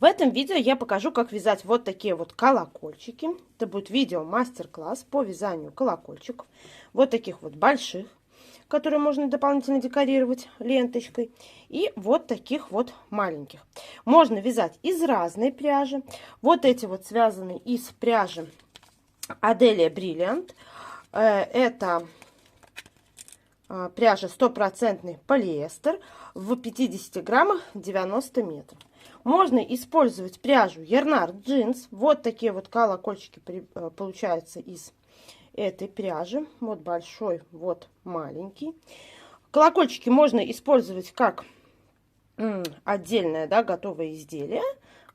В этом видео я покажу, как вязать вот такие вот колокольчики. Это будет видео мастер-класс по вязанию колокольчиков. Вот таких вот больших, которые можно дополнительно декорировать ленточкой. И вот таких вот маленьких. Можно вязать из разной пряжи. Вот эти вот связаны из пряжи Adelia Brilliant. Это пряжа 100% полиэстер в 50 граммах 90 метров. Можно использовать пряжу Yarnard Jeans. Вот такие вот колокольчики получаются из этой пряжи. Вот большой, вот маленький. Колокольчики можно использовать как отдельное, да, готовое изделие.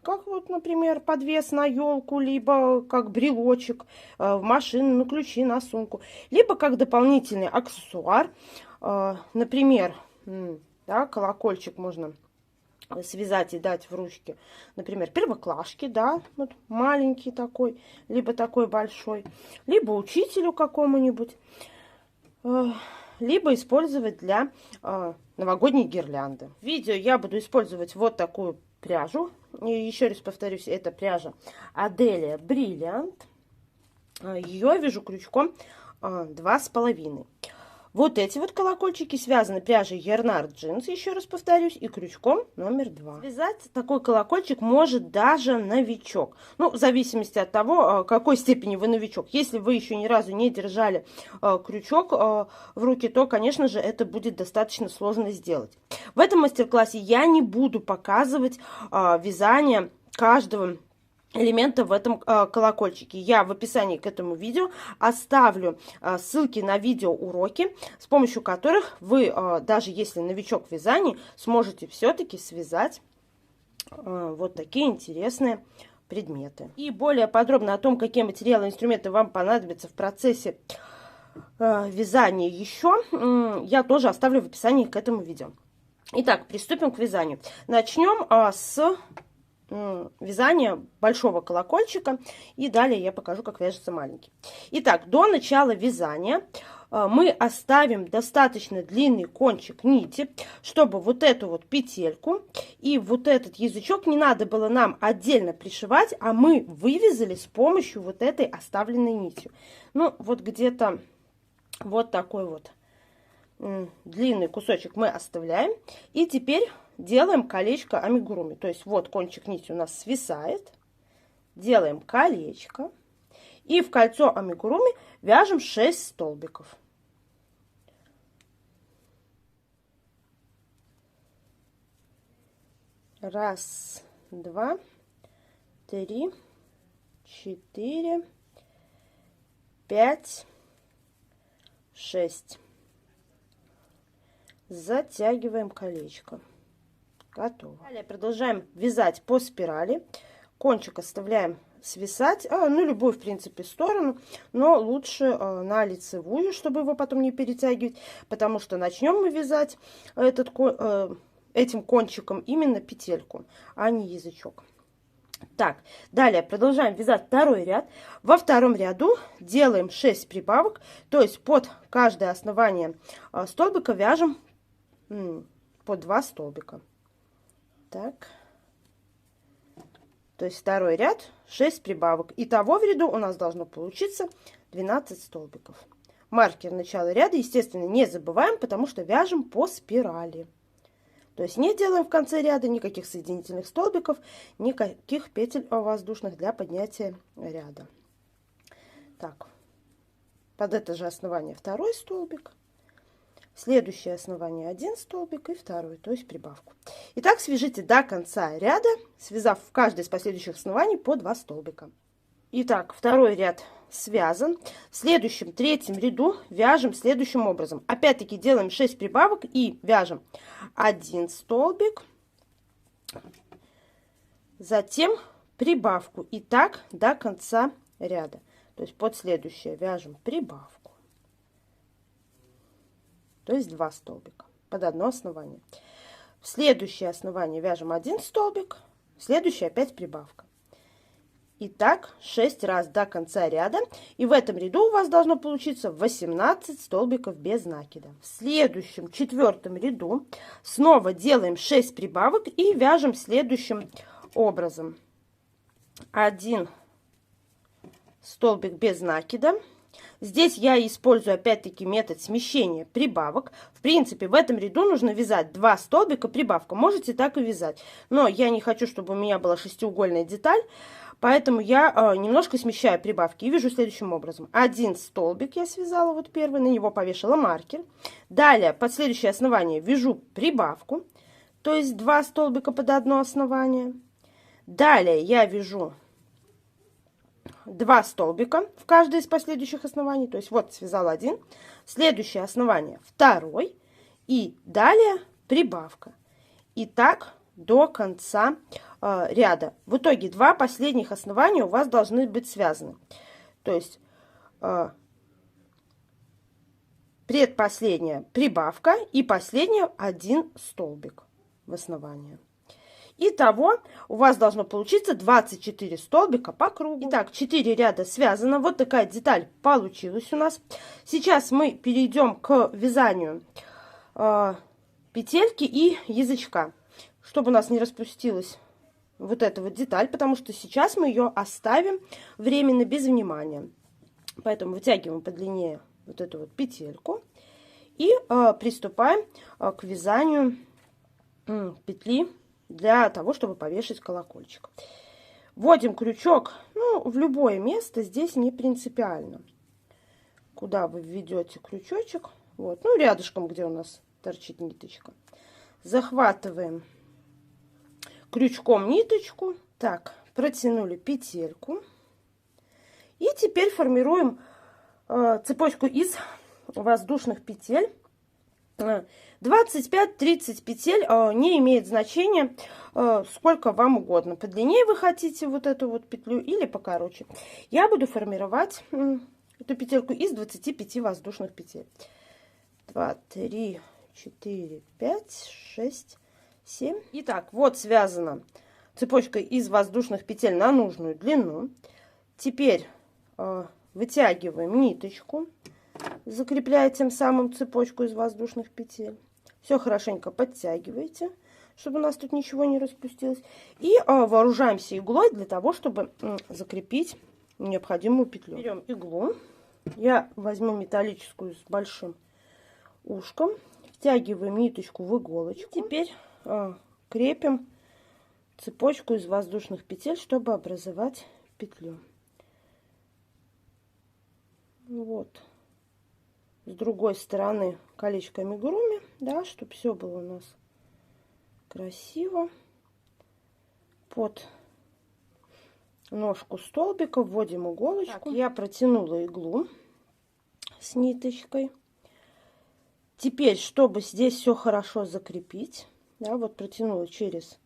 Как вот, например, подвес на елку, либо как брелочек в машину, на ключи, на сумку. Либо как дополнительный аксессуар. Например, да, колокольчик можно связать и дать в ручки, например, первоклашки, да, вот маленький такой, либо такой большой, либо учителю какому-нибудь, либо использовать для новогодней гирлянды. В видео я буду использовать вот такую пряжу. И еще раз повторюсь, это пряжа Adelia Brilliant. Ее вяжу крючком 2,5. Вот эти вот колокольчики связаны пряжей Yarnard Jeans, еще раз повторюсь, и крючком номер 2. Связать такой колокольчик может даже новичок. Ну, в зависимости от того, какой степени вы новичок. Если вы еще ни разу не держали крючок в руки, то, конечно же, это будет достаточно сложно сделать. В этом мастер-классе я не буду показывать вязание каждого элемента в этом колокольчике. Я в описании к этому видео оставлю ссылки на видеоуроки, с помощью которых вы, даже если новичок в вязании, сможете все-таки связать вот такие интересные предметы. И более подробно о том, какие материалы и инструменты вам понадобятся в процессе вязания еще, я тоже оставлю в описании к этому видео. Итак, приступим к вязанию. Начнем с вязание большого колокольчика, и далее я покажу, как вяжется маленький. Итак, до начала вязания мы оставим достаточно длинный кончик нити, чтобы вот эту вот петельку и вот этот язычок не надо было нам отдельно пришивать, а мы вывязали с помощью вот этой оставленной нитью. Ну, вот где-то вот такой вот длинный кусочек мы оставляем. И теперь делаем колечко амигуруми. То есть вот кончик нити у нас свисает. Делаем колечко. И в кольцо амигуруми вяжем 6 столбиков. Раз, два, три, 4, 5, 6. Затягиваем колечко. Готово. Далее продолжаем вязать по спирали. Кончик оставляем свисать, ну, любую, в принципе, сторону, но лучше на лицевую, чтобы его потом не перетягивать, потому что начнем мы вязать этим кончиком именно петельку, а не язычок. Так, далее продолжаем вязать второй ряд. Во втором ряду делаем 6 прибавок, то есть под каждое основание столбика вяжем по 2 столбика. Так. То есть второй ряд 6 прибавок. Итого в ряду у нас должно получиться 12 столбиков. Маркер начала ряда, естественно, не забываем, потому что вяжем по спирали. То есть не делаем в конце ряда никаких соединительных столбиков, никаких петель воздушных для поднятия ряда. Так, под это же основание второй столбик. Следующее основание 1 столбик и второй, то есть прибавку. Итак, свяжите до конца ряда, связав в каждое из последующих оснований по 2 столбика. Итак, второй ряд связан. В следующем, третьем ряду вяжем следующим образом. Опять-таки делаем 6 прибавок и вяжем 1 столбик, затем прибавку. И так до конца ряда. То есть под следующее вяжем прибавку. То есть 2 столбика под одно основание. В следующее основание вяжем 1 столбик, в следующее опять прибавка. И так 6 раз до конца ряда. И в этом ряду у вас должно получиться 18 столбиков без накида. В следующем, 4-м ряду снова делаем 6 прибавок и вяжем в следующем образом. 1 столбик без накида. Здесь я использую опять-таки метод смещения прибавок. В принципе, в этом ряду нужно вязать 2 столбика прибавка. Можете так и вязать. Но я не хочу, чтобы у меня была шестиугольная деталь. Поэтому я немножко смещаю прибавки и вяжу следующим образом. 1 столбик я связала, вот первый, на него повешала маркер. Далее, под следующее основание вяжу прибавку. То есть 2 столбика под одно основание. Далее я вяжу 2 столбика в каждое из последующих оснований. То есть вот связала 1. Следующее основание 2. И далее прибавка. И так до конца ряда. В итоге 2 последних основания у вас должны быть связаны. То есть предпоследняя прибавка и последняя 1 столбик в основании. Итого у вас должно получиться 24 столбика по кругу. Итак, 4 ряда связано. Вот такая деталь получилась у нас. Сейчас мы перейдем к вязанию петельки и язычка, чтобы у нас не распустилась вот эта вот деталь, потому что сейчас мы ее оставим временно без внимания. Поэтому вытягиваем подлиннее вот эту вот петельку и приступаем к вязанию петли для того, чтобы повешать колокольчик. Вводим крючок, ну, в любое место, здесь не принципиально, куда вы введете крючочек. Вот, ну, рядышком, где у нас торчит ниточка. Захватываем крючком ниточку. Так, протянули петельку. И теперь формируем цепочку из воздушных петель. 25-30 петель, не имеет значения, сколько вам угодно. Подлиннее вы хотите вот эту вот петлю или покороче. Я буду формировать эту петельку из 25 воздушных петель. 2, 3, 4, 5, 6, 7. Итак, вот связана цепочка из воздушных петель на нужную длину. Теперь вытягиваем ниточку, закрепляя тем самым цепочку из воздушных петель. Все хорошенько подтягиваете, чтобы у нас тут ничего не распустилось. И вооружаемся иглой для того, чтобы закрепить необходимую петлю. Берем иглу. Я возьму металлическую с большим ушком. Втягиваем ниточку в иголочку. Теперь крепим цепочку из воздушных петель, чтобы образовать петлю. Вот. С другой стороны колечко амигуруми, да, чтобы все было у нас красиво. Под ножку столбика вводим иголочку. Так, я протянула иглу с ниточкой. Теперь, чтобы здесь все хорошо закрепить, да, вот протянула через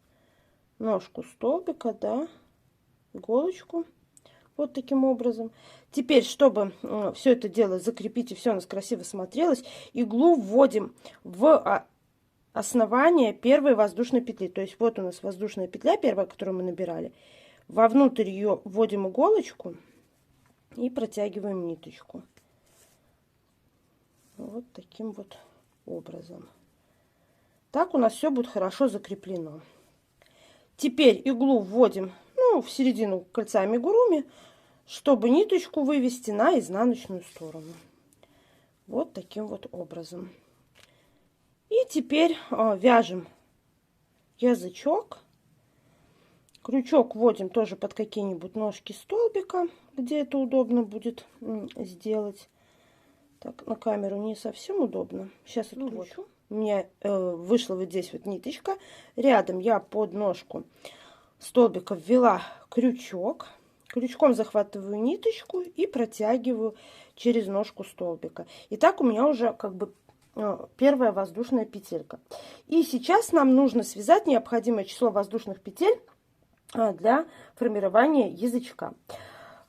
ножку столбика, да, иголочку. Вот таким образом. Теперь, чтобы все это дело закрепить и все у нас красиво смотрелось, иглу вводим в основание первой воздушной петли. То есть вот у нас воздушная петля первая, которую мы набирали. Вовнутрь ее вводим иголочку и протягиваем ниточку. Вот таким вот образом. Так у нас все будет хорошо закреплено. Теперь иглу вводим в середину кольца амигуруми, чтобы ниточку вывести на изнаночную сторону. Вот таким вот образом. И теперь вяжем язычок. Крючок вводим тоже под какие-нибудь ножки столбика, где это удобно будет сделать. Так, на камеру не совсем удобно. Сейчас откручу. У меня вышла вот здесь вот ниточка. Рядом я под ножку столбика ввела крючок. Крючком захватываю ниточку и протягиваю через ножку столбика. И так у меня уже как бы первая воздушная петелька. И сейчас нам нужно связать необходимое число воздушных петель для формирования язычка.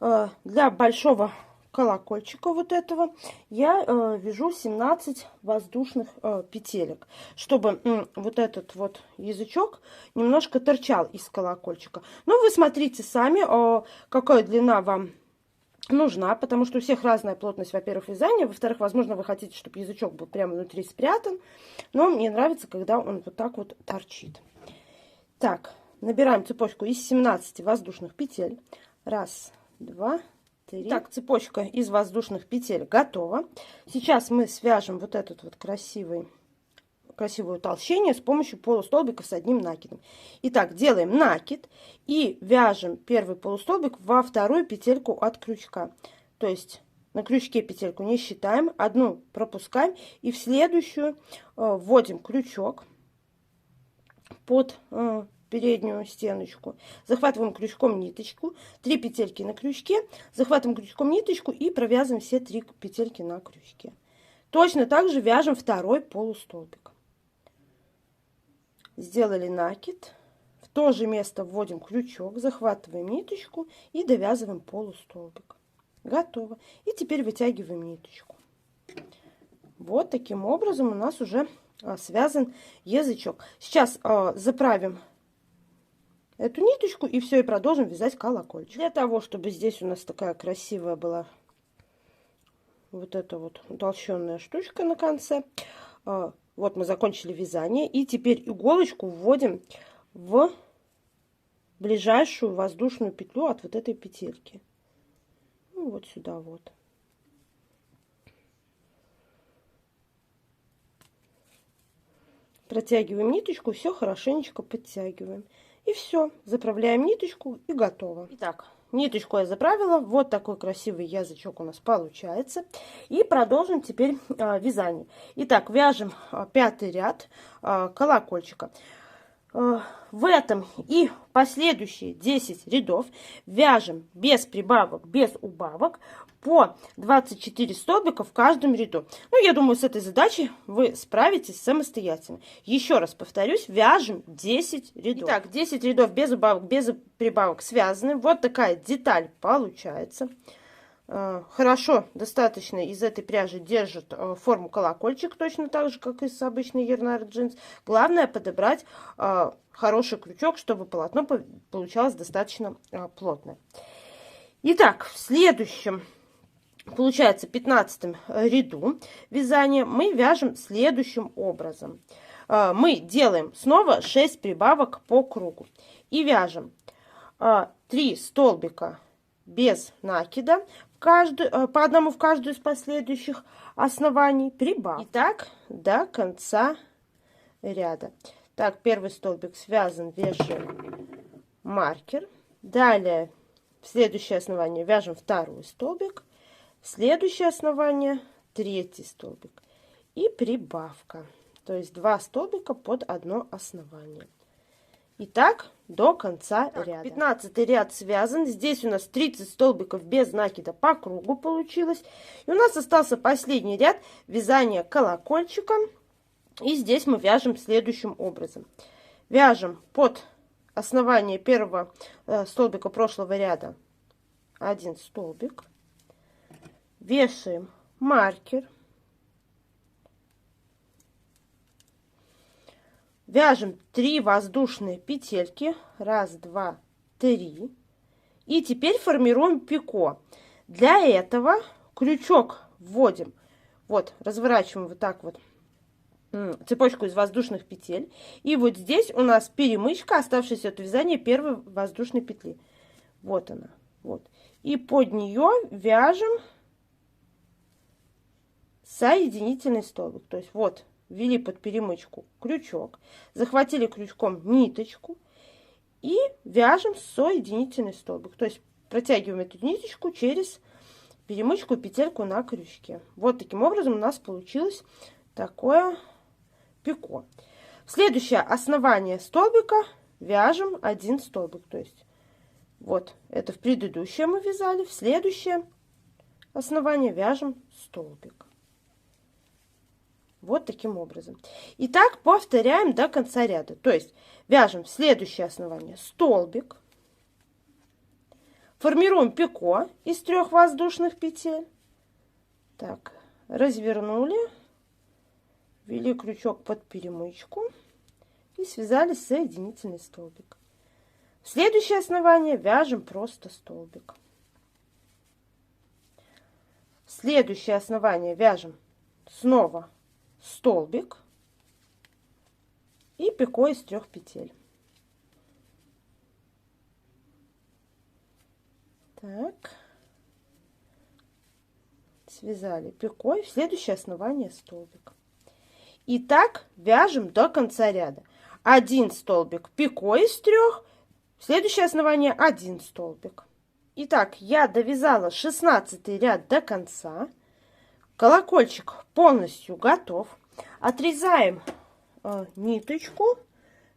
Для большого колокольчика вот этого я вяжу 17 воздушных петелек, чтобы вот этот вот язычок немножко торчал из колокольчика. Но вы смотрите сами, какая длина вам нужна, потому что у всех разная плотность, во-первых, вязания, во-вторых, возможно, вы хотите, чтобы язычок был прямо внутри спрятан, но мне нравится, когда он вот так вот торчит. Так, набираем цепочку из 17 воздушных петель. Раз, два, три. Так, цепочка из воздушных петель готова. Сейчас мы свяжем вот этот вот красивое утолщение с помощью полустолбиков с одним накидом. Итак, делаем накид и вяжем первый полустолбик во вторую петельку от крючка. То есть на крючке петельку не считаем, одну пропускаем и в следующую вводим крючок под переднюю стеночку, захватываем крючком ниточку, 3 петельки на крючке, захватываем крючком ниточку и провязываем все 3 петельки на крючке. Точно так же вяжем второй полустолбик. Сделали накид, в то же место вводим крючок, захватываем ниточку и довязываем полустолбик. Готово. И теперь вытягиваем ниточку. Вот таким образом у нас уже связан язычок. Сейчас заправим эту ниточку и все, и продолжим вязать колокольчик. Для того, чтобы здесь у нас такая красивая была вот эта вот утолщенная штучка на конце. Вот мы закончили вязание. И теперь иголочку вводим в ближайшую воздушную петлю от вот этой петельки. Ну, вот сюда вот. Протягиваем ниточку, все хорошенечко подтягиваем. И все, заправляем ниточку и готово. Итак, ниточку я заправила. Вот такой красивый язычок у нас получается. И продолжим теперь вязание. Итак, вяжем 5-й ряд колокольчика. В этом и последующие 10 рядов вяжем без прибавок, без убавок по 24 столбика в каждом ряду. Ну, я думаю, с этой задачей вы справитесь самостоятельно. Еще раз повторюсь, вяжем 10 рядов. Итак, 10 рядов без убавок, без прибавок связаны. Вот такая деталь получается. Хорошо, достаточно из этой пряжи держит форму колокольчик, точно так же, как и с обычной Yarnart Jeans. Главное подобрать хороший крючок, чтобы полотно получалось достаточно плотное. Итак, в следующем, получается, 15 ряду вязания мы вяжем следующим образом. Мы делаем снова 6 прибавок по кругу и вяжем 3 столбика без накида, по одному в каждую из последующих оснований прибавок. И так до конца ряда. Так, первый столбик связан, вешаем маркер. Далее в следующее основание вяжем второй столбик. Следующее основание, третий столбик. И прибавка. То есть 2 столбика под одно основание. И так до конца ряда. 15-й ряд связан. Здесь у нас 30 столбиков без накида по кругу получилось. И у нас остался последний ряд вязания колокольчиком. И здесь мы вяжем следующим образом. Вяжем под основание первого столбика прошлого ряда 1 столбик. Вешаем маркер. Вяжем 3 воздушные петельки. 1, 2, 3. И теперь формируем пико. Для этого крючок вводим. Вот, разворачиваем вот так вот цепочку из воздушных петель. И вот здесь у нас перемычка, оставшаяся от вязания первой воздушной петли. Вот она. Вот. И под нее вяжем соединительный столбик. То есть вот. Ввели под перемычку крючок, захватили крючком ниточку и вяжем соединительный столбик. То есть протягиваем эту ниточку через перемычку и петельку на крючке. Вот таким образом у нас получилось такое пико. В следующее основание столбика вяжем 1 столбик. То есть вот это в предыдущее мы вязали, в следующее основание вяжем столбик. Вот таким образом. И так повторяем до конца ряда. То есть вяжем следующее основание столбик. Формируем пико из 3 воздушных петель. Так, развернули. Ввели крючок под перемычку. И связали соединительный столбик. В следующее основание вяжем просто столбик. В следующее основание вяжем снова столбик и пико из 3 петель. Так. Связали пикой в следующее основание столбик. И так вяжем до конца ряда. 1 столбик пикой из 3, в следующее основание 1 столбик. Итак, я довязала 16 ряд до конца. Колокольчик полностью готов. Отрезаем ниточку,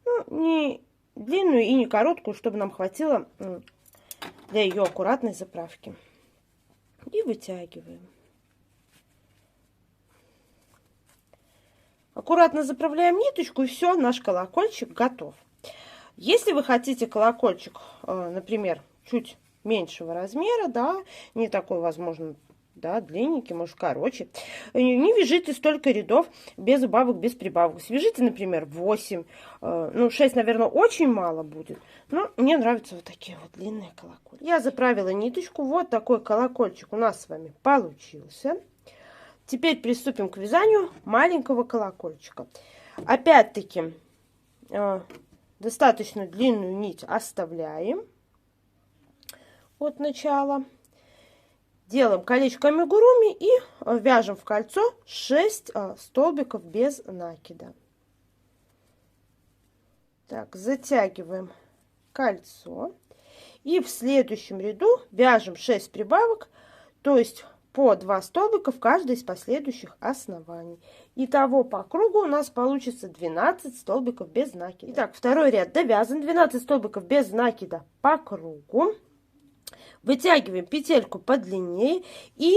ну, не длинную и не короткую, чтобы нам хватило для ее аккуратной заправки. И вытягиваем. Аккуратно заправляем ниточку, и все, наш колокольчик готов. Если вы хотите колокольчик, например, чуть меньшего размера, да, не такой, возможно, да, длинненький, может, короче, не вяжите столько рядов без убавок, без прибавок. Свяжите, например, 8, ну, 6, наверное, очень мало будет, но мне нравятся вот такие вот длинные колокольчики. Я заправила ниточку, вот такой колокольчик у нас с вами получился. Теперь приступим к вязанию маленького колокольчика. Опять-таки, достаточно длинную нить оставляем от начала. Делаем колечко амигуруми и вяжем в кольцо 6 столбиков без накида. Так, затягиваем кольцо. И в следующем ряду вяжем 6 прибавок, то есть по 2 столбика в каждой из последующих оснований. Итого по кругу у нас получится 12 столбиков без накида. Итак, второй ряд довязан. 12 столбиков без накида по кругу. Вытягиваем петельку подлиннее и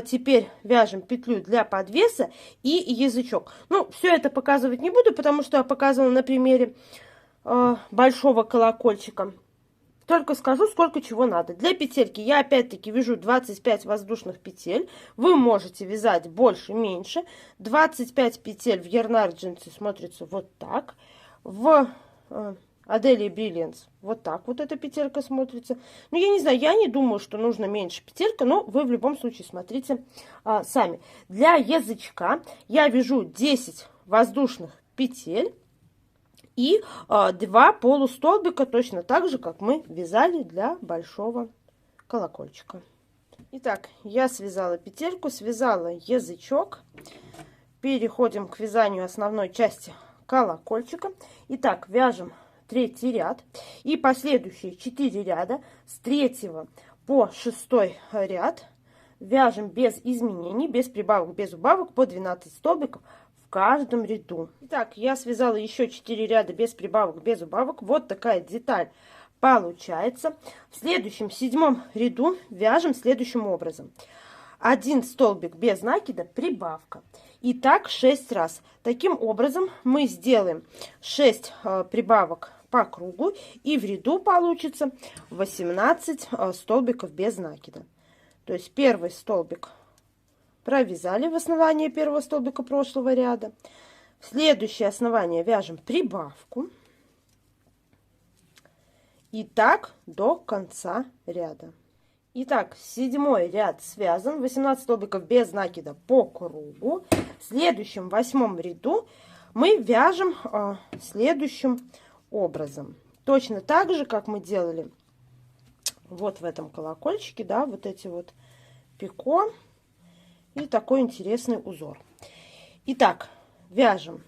теперь вяжем петлю для подвеса и язычок. Ну, все это показывать не буду, потому что я показывала на примере большого колокольчика. Только скажу, сколько чего надо. Для петельки я опять-таки вяжу 25 воздушных петель. Вы можете вязать больше, меньше. 25 петель в Yarn Argent смотрится вот так. В Adélie Brilliance вот так вот эта петелька смотрится. Ну, я не знаю, я не думаю, что нужно меньше петелька, но вы в любом случае смотрите сами. Для язычка я вяжу 10 воздушных петель и 2 полустолбика, точно так же, как мы вязали для большого колокольчика. Итак, я связала петельку, связала язычок. Переходим к вязанию основной части колокольчика. Итак, вяжем третий ряд и последующие 4 ряда с 3 по 6 ряд вяжем без изменений, без прибавок, без убавок по 12 столбиков в каждом ряду. Итак, я связала еще 4 ряда без прибавок, без убавок. Вот такая деталь получается. В следующем 7 ряду вяжем следующим образом: 1 столбик без накида, прибавка. И так 6 раз. Таким образом мы сделаем 6 прибавок по кругу, и в ряду получится 18 столбиков без накида. То есть первый столбик провязали в основании первого столбика прошлого ряда. В следующее основание вяжем прибавку. И так до конца ряда. Итак, 7 ряд связан, 18 столбиков без накида по кругу. В следующем 8 ряду мы вяжем следующим образом. Точно так же, как мы делали вот в этом колокольчике, да, вот эти вот пико и такой интересный узор. Итак, вяжем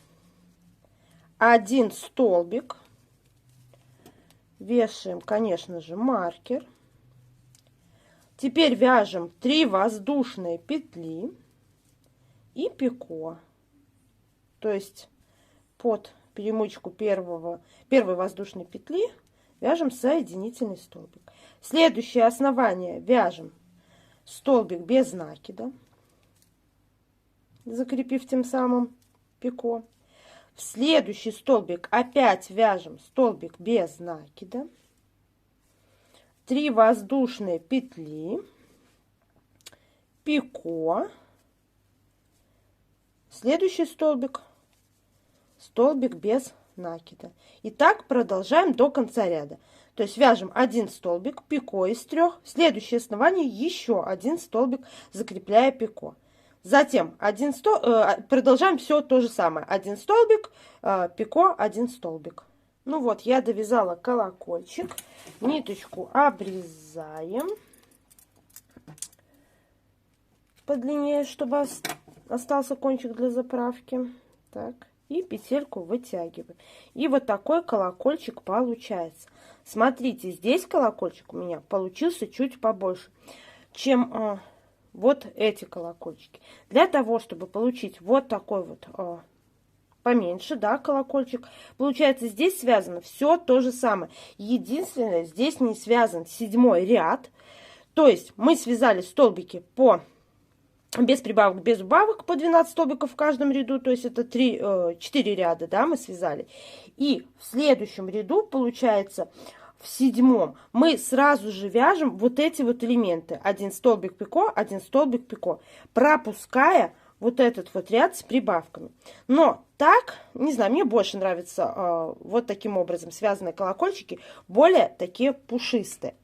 1 столбик, вешаем, конечно же, маркер. Теперь вяжем 3 воздушные петли и пико, то есть под перемычку первой воздушной петли вяжем соединительный столбик. Следующее основание вяжем столбик без накида, закрепив тем самым пико. В следующий столбик опять вяжем столбик без накида, 3 воздушные петли, пико, следующий столбик, столбик без накида. И так продолжаем до конца ряда. То есть вяжем 1 столбик, пико из 3, в следующее основание еще 1 столбик, закрепляя пико. Затем продолжаем все то же самое: 1 столбик, пико, 1 столбик. Ну вот, я довязала колокольчик, ниточку обрезаем. подлиннее, чтобы остался кончик для заправки. Так. И петельку вытягиваю. И вот такой колокольчик получается. Смотрите, здесь колокольчик у меня получился чуть побольше, чем вот эти колокольчики. Для того, чтобы получить вот такой вот поменьше, да, колокольчик, получается, здесь связано все то же самое. Единственное, здесь не связан 7-й ряд. То есть мы связали столбики без прибавок, без убавок по 12 столбиков в каждом ряду, то есть это 4 ряда, да, мы связали. И в следующем ряду, получается, в 7-м мы сразу же вяжем вот эти вот элементы. 1 столбик пико, 1 столбик пико, пропуская вот этот вот ряд с прибавками. Но так, не знаю, мне больше нравятся вот таким образом связанные колокольчики, более такие пушистые.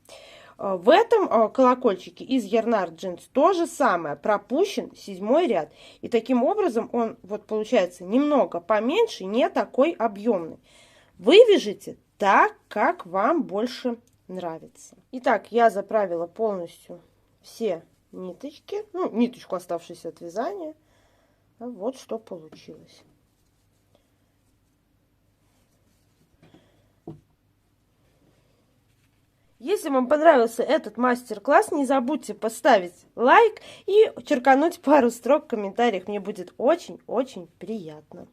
В этом колокольчике из Yarnart Jeans то же самое, пропущен 7-й ряд. И таким образом он вот получается немного поменьше, не такой объемный. Вывяжите так, как вам больше нравится. Итак, я заправила полностью все ниточки, ну, ниточку, оставшуюся от вязания. Вот что получилось. Если вам понравился этот мастер-класс, не забудьте поставить лайк и черкануть пару строк в комментариях. Мне будет очень-очень приятно.